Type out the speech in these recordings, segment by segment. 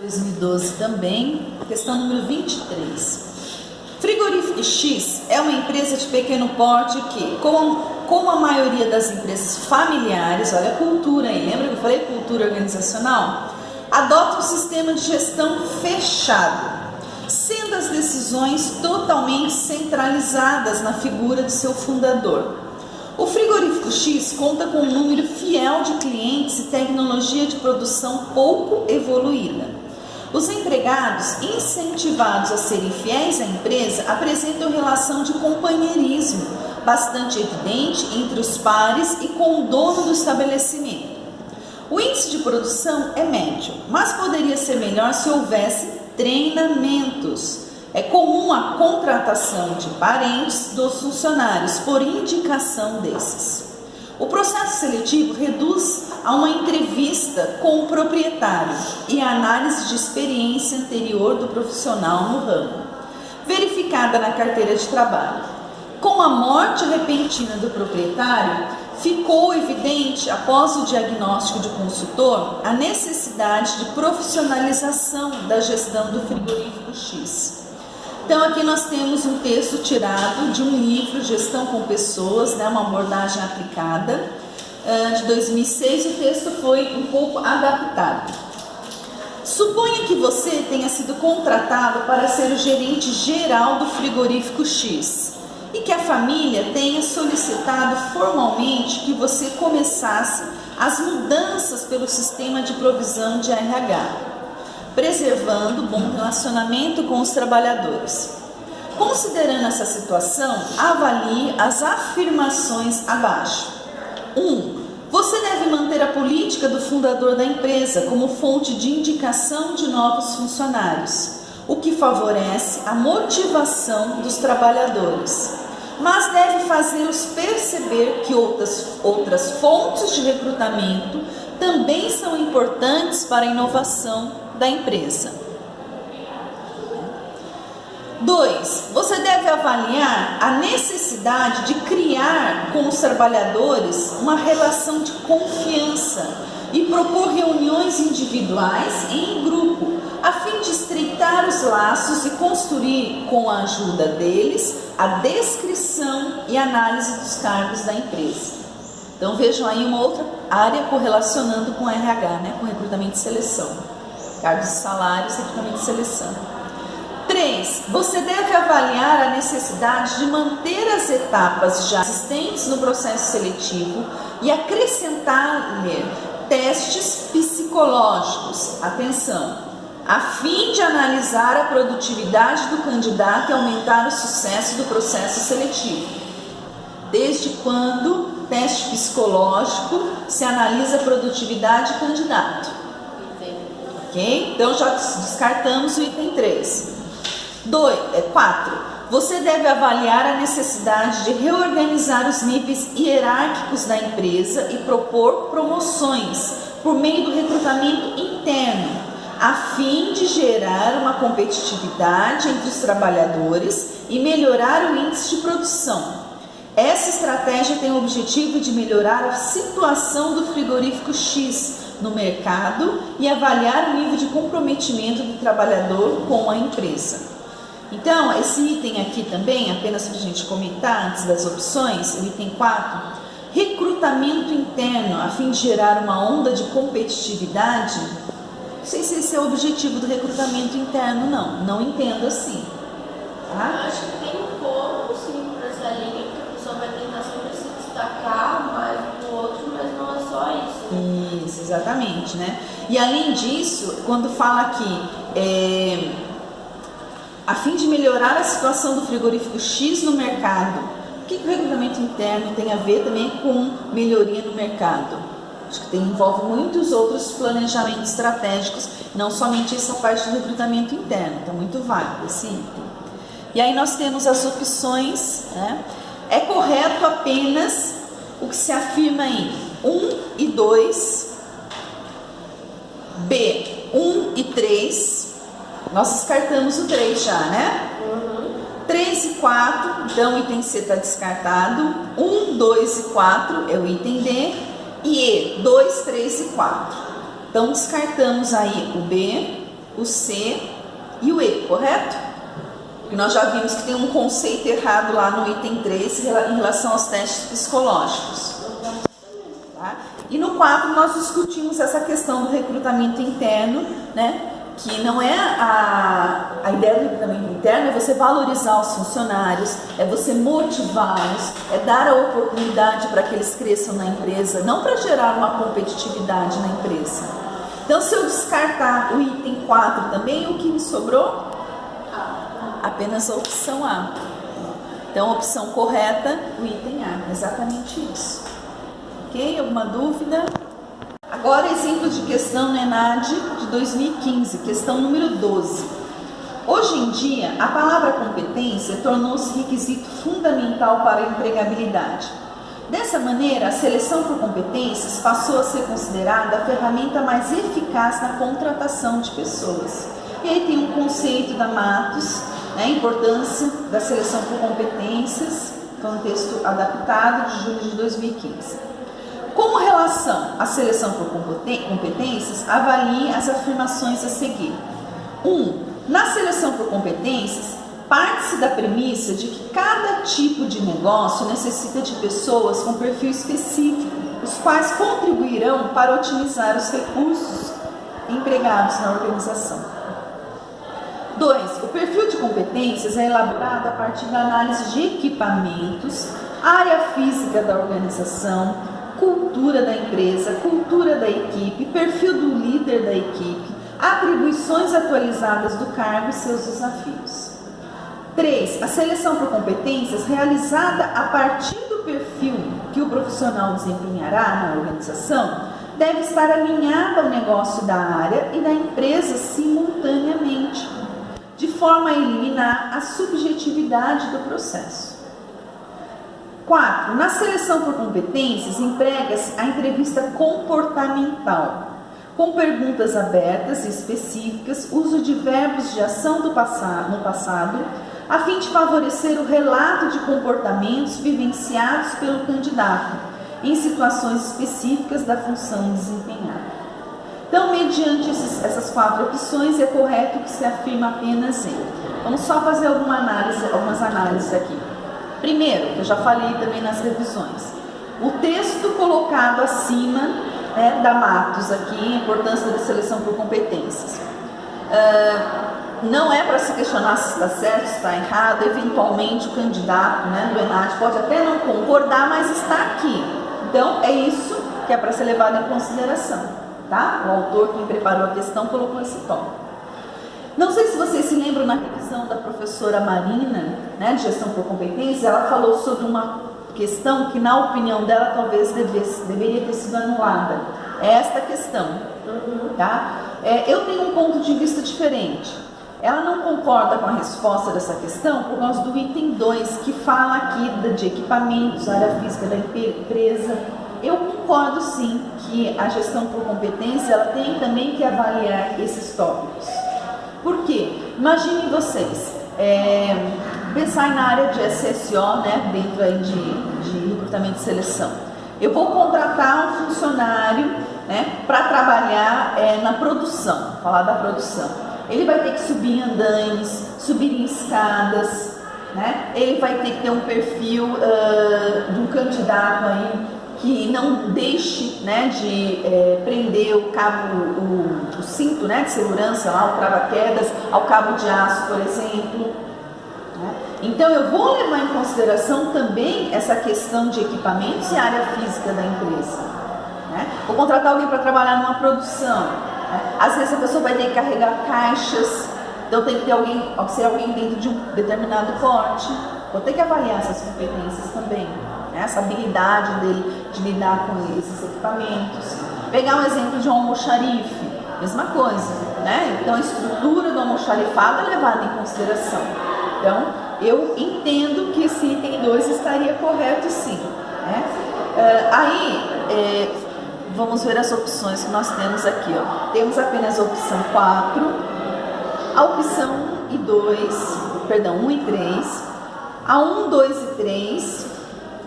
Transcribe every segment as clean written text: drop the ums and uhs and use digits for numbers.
2012 também. Questão número 23. Frigorífico X é uma empresa de pequeno porte que, como a maioria das empresas familiares, olha a cultura aí, lembra que eu falei cultura organizacional? Adota um sistema de gestão fechado, sendo as decisões totalmente centralizadas na figura de seu fundador. O Frigorífico X conta com um número fiel de clientes e tecnologia de produção pouco evoluída. Os empregados, incentivados a serem fiéis à empresa, apresentam relação de companheirismo bastante evidente entre os pares e com o dono do estabelecimento. O índice de produção é médio, mas poderia ser melhor se houvesse treinamentos. É comum a contratação de parentes dos funcionários por indicação desses. O processo seletivo reduz a uma entrevista com o proprietário e a análise de experiência anterior do profissional no ramo, verificada na carteira de trabalho. Com a morte repentina do proprietário, ficou evidente, após o diagnóstico de consultor, a necessidade de profissionalização da gestão do Frigorífico X. Então aqui nós temos um texto tirado de um livro, Gestão com Pessoas, uma abordagem aplicada, de 2006, o texto foi um pouco adaptado. Suponha que você tenha sido contratado para ser o gerente geral do Frigorífico X e que a família tenha solicitado formalmente que você começasse as mudanças pelo sistema de provisão de RH, preservando o bom relacionamento com os trabalhadores. Considerando essa situação, avalie as afirmações abaixo. 1. Você deve manter a política do fundador da empresa como fonte de indicação de novos funcionários, o que favorece a motivação dos trabalhadores, mas deve fazê-los perceber que outras fontes de recrutamento também são importantes para a inovação da empresa. 2. Você deve avaliar a necessidade de criar com os trabalhadores uma relação de confiança e propor reuniões individuais e em grupo, a fim de estreitar os laços e construir, com a ajuda deles, a descrição e análise dos cargos da empresa. Então vejam aí uma outra área correlacionando com RH, com recrutamento e seleção. Cargos e salários, recrutamento e seleção. 3. Você deve avaliar a necessidade de manter as etapas já existentes no processo seletivo e acrescentar-lhe testes psicológicos, atenção, a fim de analisar a produtividade do candidato e aumentar o sucesso do processo seletivo. Desde quando teste psicológico se analisa a produtividade do candidato? Ok? Então já descartamos o item 3. 4. Você deve avaliar a necessidade de reorganizar os níveis hierárquicos da empresa e propor promoções por meio do recrutamento interno, a fim de gerar uma competitividade entre os trabalhadores e melhorar o índice de produção. Essa estratégia tem o objetivo de melhorar a situação do Frigorífico X no mercado e avaliar o nível de comprometimento do trabalhador com a empresa. Então, esse item aqui também, apenas para a gente comentar antes das opções, o item 4, recrutamento interno, a fim de gerar uma onda de competitividade. Não sei se esse é o objetivo do recrutamento interno, não entendo assim. Tá? Acho que tem um pouco, sim, para essa linha, que a pessoa vai tentar sempre se destacar mais do que o outro, mas não é só isso. Isso, exatamente, E além disso, quando fala aqui, a fim de melhorar a situação do Frigorífico X no mercado, o que o recrutamento interno tem a ver também com melhoria no mercado? Acho que envolve muitos outros planejamentos estratégicos, não somente essa parte do recrutamento interno, então muito válido esse item. E aí nós temos as opções, É correto apenas o que se afirma em 1 e 2, B, 1 e 3, nós descartamos o 3 já, 3 e 4, então o item C está descartado. 1, 2 e 4 é o item D. E E, 2, 3 e 4. Então descartamos aí o B, o C e o E, correto? Porque nós já vimos que tem um conceito errado lá no item 3 em relação aos testes psicológicos. Tá? E no 4 nós discutimos essa questão do recrutamento interno, né? Que não é a ideia do recrutamento interno, é você valorizar os funcionários, é você motivá-los, é dar a oportunidade para que eles cresçam na empresa, não para gerar uma competitividade na empresa. Então, se eu descartar o item 4 também, o que me sobrou? Apenas a opção A. Então, a opção correta, o item A, exatamente isso. Ok? Alguma dúvida? Agora, exemplo de questão no ENAD de 2015, questão número 12. Hoje em dia, a palavra competência tornou-se requisito fundamental para a empregabilidade. Dessa maneira, a seleção por competências passou a ser considerada a ferramenta mais eficaz na contratação de pessoas. E aí tem um conceito da Matos, né, a importância da seleção por competências, foi um texto adaptado de julho de 2015. Com relação à seleção por competências, avalie as afirmações a seguir. 1. Na seleção por competências, parte-se da premissa de que cada tipo de negócio necessita de pessoas com perfil específico, os quais contribuirão para otimizar os recursos empregados na organização. 2. O perfil de competências é elaborado a partir da análise de equipamentos, área física da organização, cultura da empresa, cultura da equipe, perfil do líder da equipe, atribuições atualizadas do cargo e seus desafios. 3. A seleção por competências realizada a partir do perfil que o profissional desempenhará na organização deve estar alinhada ao negócio da área e da empresa simultaneamente, de forma a eliminar a subjetividade do processo. 4. Na seleção por competências, emprega-se a entrevista comportamental, com perguntas abertas e específicas, uso de verbos de ação no passado, a fim de favorecer o relato de comportamentos vivenciados pelo candidato em situações específicas da função desempenhada. Então, mediante essas 4 opções, é correto que se afirma apenas em. Vamos só fazer algumas análises aqui. Primeiro, eu já falei também nas revisões, o texto colocado acima, né, da Matos aqui, a importância da seleção por competências. Não é para se questionar se está certo, se está errado, eventualmente o candidato, né, do ENAD pode até não concordar, mas está aqui. Então, é isso que é para ser levado em consideração, tá? O autor, quem preparou a questão, colocou esse tópico. Não sei se vocês se lembram na revisão da professora Marina, né, de gestão por competências, ela falou sobre uma questão que, na opinião dela, talvez deveria ter sido anulada. É esta questão, tá? Eu tenho um ponto de vista diferente. Ela não concorda com a resposta dessa questão por causa do item 2, que fala aqui de equipamentos, área física da empresa. Eu concordo sim que a gestão por competência ela tem também que avaliar esses tópicos. Por quê? Imaginem vocês, pensar na área de SSO, né, dentro aí de recrutamento e seleção. Eu vou contratar um funcionário, né, para trabalhar na produção, falar da produção. Ele vai ter que subir em andaimes, subir em escadas, né? Ele vai ter que ter um perfil de um candidato aí que não deixe, né, de prender o cabo, o cinto, né, de segurança, lá, o trava-quedas, ao cabo de aço, por exemplo. Né? Então, eu vou levar em consideração também essa questão de equipamentos e área física da empresa. Né? Vou contratar alguém para trabalhar numa produção. Né? Às vezes a pessoa vai ter que carregar caixas, então tem que ter alguém, ser alguém dentro de um determinado porte. Vou ter que avaliar essas competências também. Essa habilidade dele de lidar com esses equipamentos. Pegar um exemplo de um almoxarife, mesma coisa, né? Então a estrutura do almoxarifado é levada em consideração. Então eu entendo que esse item 2 estaria correto sim, né? Vamos ver as opções que nós temos aqui, ó. Temos apenas a opção 4, a opção 1 e 2, perdão, 1 e 3, a 1, 2 e 3,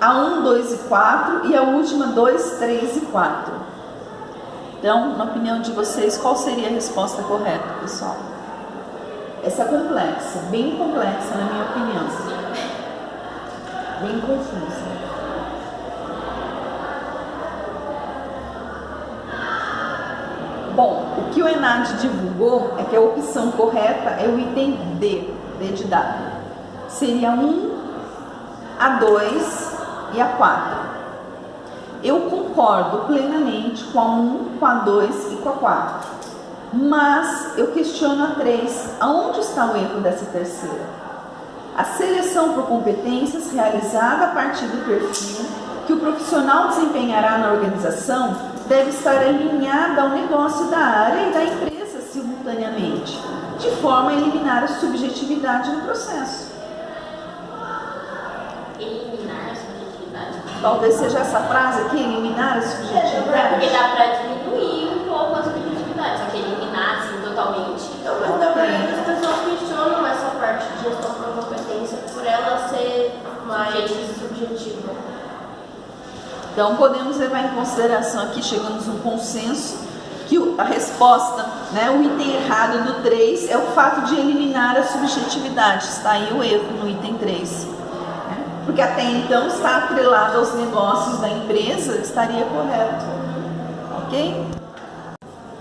a 1, 2 e 4 e a última 2, 3 e 4. Então, na opinião de vocês, qual seria a resposta correta, pessoal? Essa é complexa, bem complexa, na minha opinião. Bem confusa. Bom, o que o ENAD divulgou é que a opção correta é o item D de dado. Seria 1, a 2 e a 4. Eu concordo plenamente com a 1, com a 2 e com a 4. Mas eu questiono a 3. Aonde está o erro dessa terceira? A seleção por competências realizada a partir do perfil que o profissional desempenhará na organização deve estar alinhada ao negócio da área e da empresa simultaneamente, de forma a eliminar a subjetividade no processo. Eliminar a subjetividade? Talvez seja essa frase aqui, eliminar a subjetividade. Porque dá para diminuir um pouco a subjetividade, só que eliminar assim totalmente. Então, mas na verdade as pessoas questionam essa parte de gestão por competência por ela ser mais subjetiva. Então, podemos levar em consideração aqui, chegamos a um consenso, que a resposta, né, o item errado do 3 é o fato de eliminar a subjetividade. Está aí o erro no item 3. Né? Porque até então está atrelado aos negócios da empresa, estaria correto. Ok?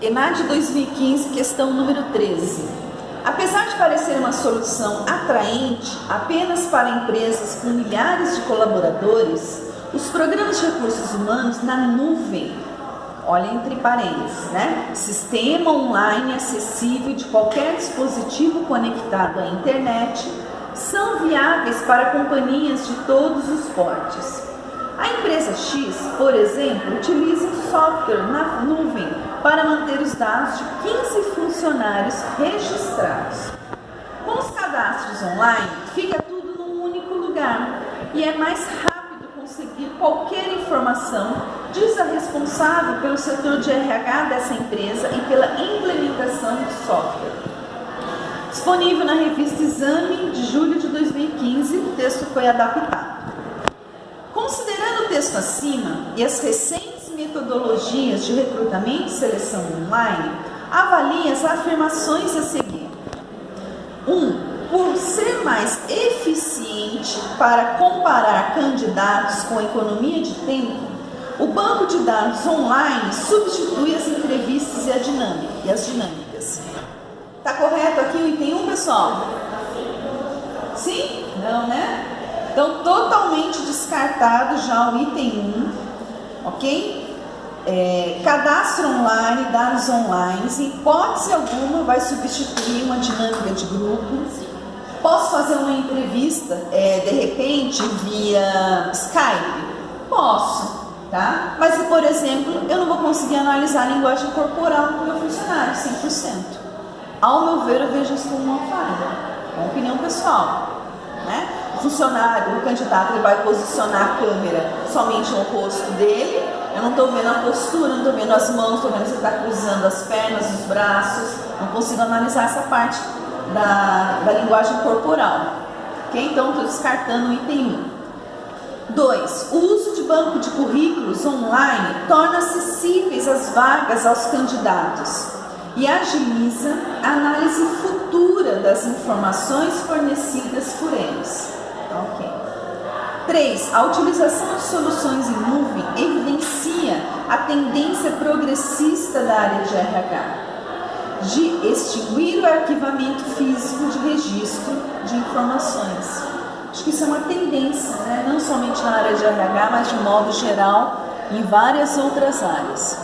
ENAD 2015, questão número 13. Apesar de parecer uma solução atraente apenas para empresas com milhares de colaboradores, os programas de recursos humanos na nuvem, olha entre parênteses, né? Sistema online acessível de qualquer dispositivo conectado à internet, são viáveis para companhias de todos os portes. A empresa X, por exemplo, utiliza um software na nuvem para manter os dados de 15 funcionários registrados. Com os cadastros online, fica tudo num único lugar e é mais rápido conseguir qualquer informação, diz a responsável pelo setor de RH dessa empresa e pela implementação do software. Disponível na revista Exame de julho de 2015, o texto foi adaptado. Considerando o texto acima e as recentes metodologias de recrutamento e seleção online, avalie as afirmações a seguir. 1. Por ser mais eficiente para comparar candidatos com economia de tempo, o banco de dados online substitui as entrevistas e as dinâmicas. Tá correto aqui o item 1, pessoal? Sim? Não, né? Então, totalmente descartado já o item 1, ok? Cadastro online, dados online, em hipótese alguma vai substituir uma dinâmica de grupo. Posso fazer uma entrevista, de repente, via Skype? Posso, tá? Mas, por exemplo, eu não vou conseguir analisar a linguagem corporal do meu funcionário 100%. Ao meu ver, eu vejo isso como uma falha. É uma opinião pessoal, né? O funcionário, o candidato, ele vai posicionar a câmera somente no rosto dele. Eu não estou vendo a postura, não estou vendo as mãos, estou vendo se ele está cruzando as pernas, os braços. Não consigo analisar essa parte da linguagem corporal. Ok? Então, estou descartando o item 1. 2. O uso de banco de currículos online torna acessíveis as vagas aos candidatos e agiliza a análise futura das informações fornecidas por eles. Ok. 3. A utilização de soluções em nuvem evidencia a tendência progressista da área de RH de extinguir o arquivamento físico de registro de informações. Acho que isso é uma tendência, né? Não somente na área de RH, mas de modo geral em várias outras áreas.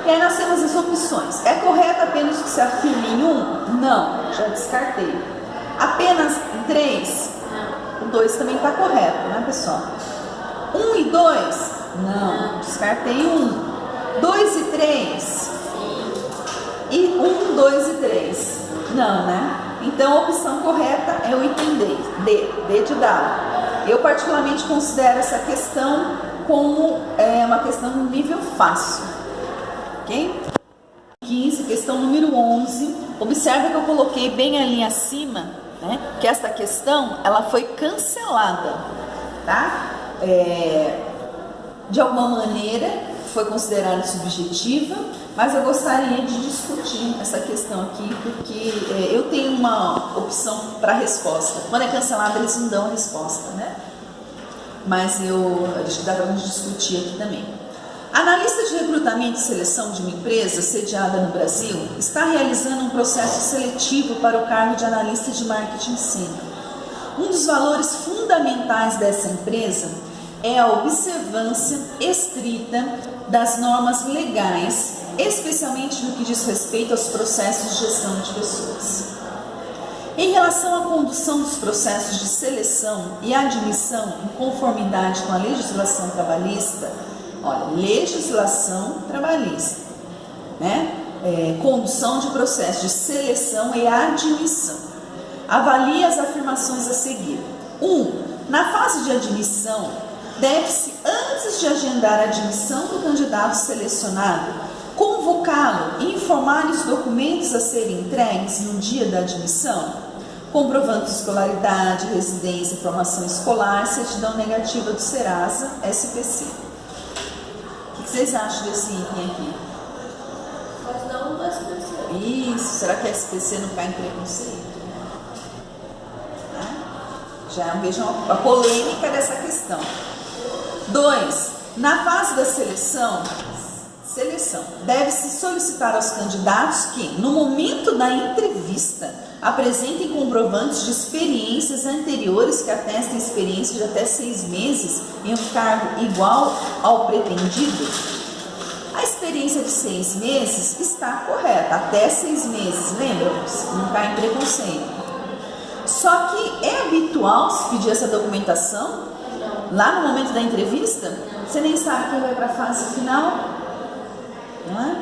E aí nós temos as opções. É correto apenas que se afirme em 1? Não, já descartei. Apenas em 3? O 2 também está correto, né, pessoal? 1 e 2? Não, descartei 1. 2 e 3? E 1, 2 e 3? Não, né? Então a opção correta é o item D de dado. Eu particularmente considero essa questão como uma questão no nível fácil. Ok? 15, questão número 11. Observe que eu coloquei bem ali acima, né? Que esta questão, ela foi cancelada, tá? De alguma maneira foi considerada subjetiva, mas eu gostaria de discutir essa questão aqui, porque eu tenho uma opção para resposta. Quando é cancelado, eles não dão a resposta, né? Mas acho que dá para a gente discutir aqui também. A analista de recrutamento e seleção de uma empresa sediada no Brasil está realizando um processo seletivo para o cargo de analista de marketing sênior. Um dos valores fundamentais dessa empresa é a observância estrita das normas legais, especialmente no que diz respeito aos processos de gestão de pessoas. Em relação à condução dos processos de seleção e admissão em conformidade com a legislação trabalhista, olha, legislação trabalhista, né? Condução de processo de seleção e admissão. Avalie as afirmações a seguir. 1. Na fase de admissão, deve-se, antes de agendar a admissão do candidato selecionado, convocá-lo e informar-lhe os documentos a serem entregues no dia da admissão, comprovando de escolaridade, residência, formação escolar, certidão negativa do Serasa, SPC. O que vocês acham desse item aqui? Mas não do SPC. Isso, será que a SPC não cai em preconceito? Já vejam a polêmica dessa questão. 2. Na fase da seleção, deve-se solicitar aos candidatos que, no momento da entrevista, apresentem comprovantes de experiências anteriores que atestem experiência de até 6 meses em um cargo igual ao pretendido. A experiência de 6 meses está correta, até 6 meses, lembram-se? Não cai em preconceito. Só que é habitual se pedir essa documentação lá no momento da entrevista? Você nem sabe quem vai para a fase final? Não é?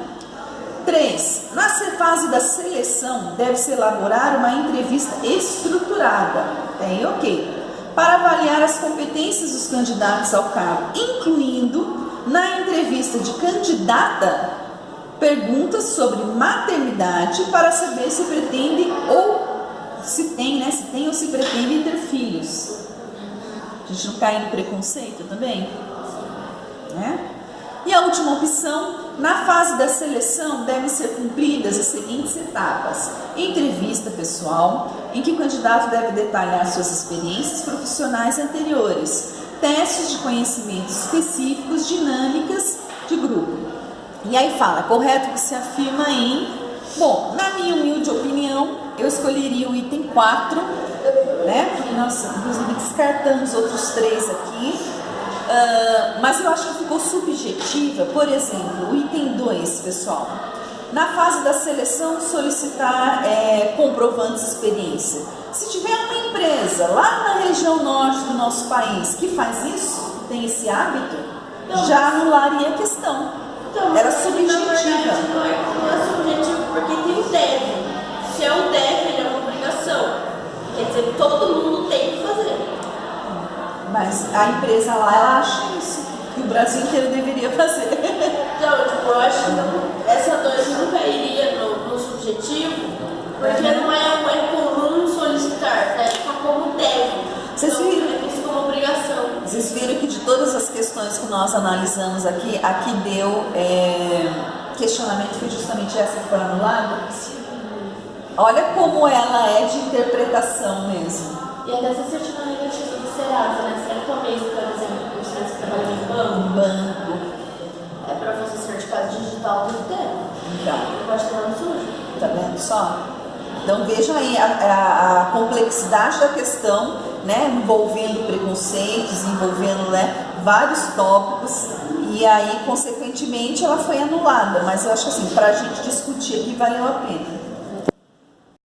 3. Na fase da seleção, deve-se elaborar uma entrevista estruturada, ok, para avaliar as competências dos candidatos ao cargo, incluindo, na entrevista de candidata, perguntas sobre maternidade para saber se pretende ou se tem, né? Se tem ou se pretende ter filhos. A gente não cai no preconceito também? Né? E a última opção, na fase da seleção devem ser cumpridas as seguintes etapas. Entrevista pessoal, em que o candidato deve detalhar suas experiências profissionais anteriores. Testes de conhecimentos específicos, dinâmicas de grupo. E aí fala, correto que se afirma em... Bom, na minha humilde opinião, eu escolheria o item 4, né? Porque nós, inclusive, descartamos outros 3 aqui. Mas eu acho que ficou subjetiva. Por exemplo, o item 2, pessoal. Na fase da seleção, solicitar comprovantes de experiência. Se tiver uma empresa lá na região norte do nosso país que faz isso, tem esse hábito, já anularia a questão. Era subjetiva. Na verdade, não é subjetivo porque tem o deve. Se é o deve, ele é uma obrigação. Quer dizer, todo mundo tem que fazer. Mas a empresa lá, ela acha isso, que o Brasil inteiro deveria fazer. Então, eu acho que essa 2 nunca iria no subjetivo, porque não é comum solicitar, né? Só como deve. Vocês viram? Isso como obrigação. Vocês viram que de todas as questões que nós analisamos aqui, a que deu questionamento foi justamente essa que foi anulada? Olha como ela é de interpretação mesmo. E até essa certidão negativa do Serasa, né? Se é mês, por exemplo, que você trabalha em banco, é para fazer certificado digital do tempo. Então, pode ter lá no sujo. Tá vendo só? Então vejam aí a complexidade da questão, né? Envolvendo preconceitos, envolvendo, né, vários tópicos. E aí, consequentemente, ela foi anulada. Mas eu acho que assim, para a gente discutir aqui valeu a pena.